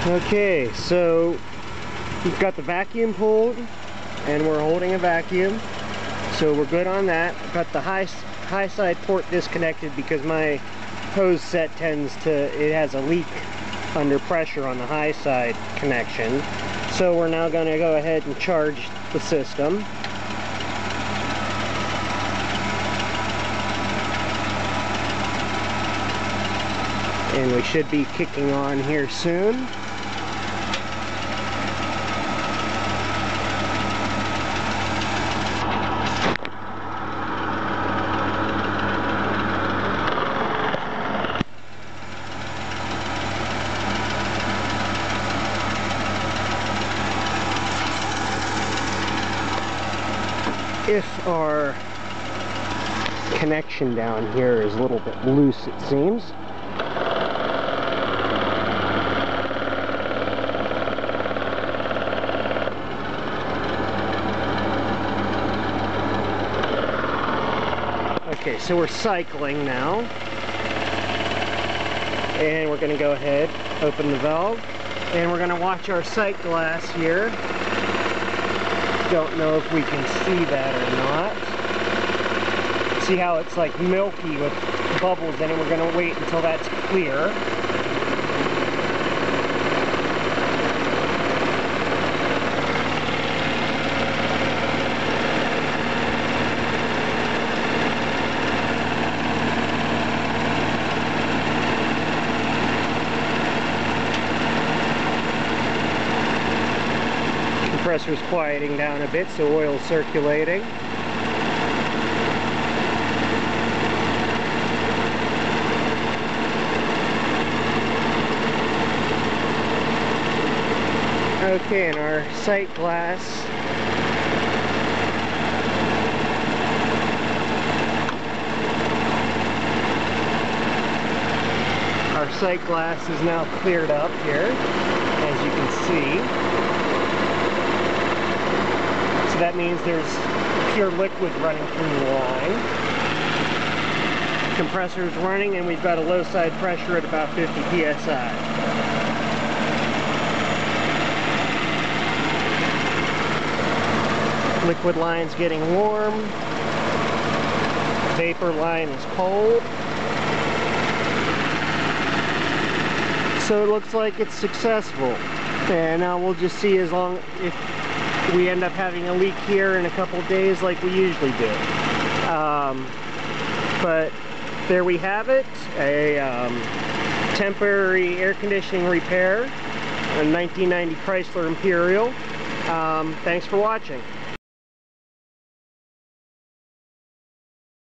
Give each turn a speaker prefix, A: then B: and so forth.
A: Okay, so we've got the vacuum pulled and we're holding a vacuum, so we're good on that. I've got the high side port disconnected because my hose set it has a leak under pressure on the high side connection. So we're now going to go ahead and charge the system. And we should be kicking on here soon. If our connection down here is a little bit loose, it seems. Okay, so we're cycling now. And we're going to go ahead, open the valve, and we're going to watch our sight glass here. Don't know if we can see that or not. See how it's like milky with bubbles in it. We're going to wait until that's clear. Compressor's quieting down a bit, so oil's circulating. Okay, and our sight glass is now cleared up here, as you can see. So that means there's pure liquid running through the line. Compressor is running, and we've got a low side pressure at about 50 psi. Liquid line's getting warm. Vapor line is cold. So it looks like it's successful. And now we'll just see if we end up having a leak here in a couple days like we usually do. But there we have it, a temporary air conditioning repair, a 1990 Chrysler Imperial. Thanks for watching.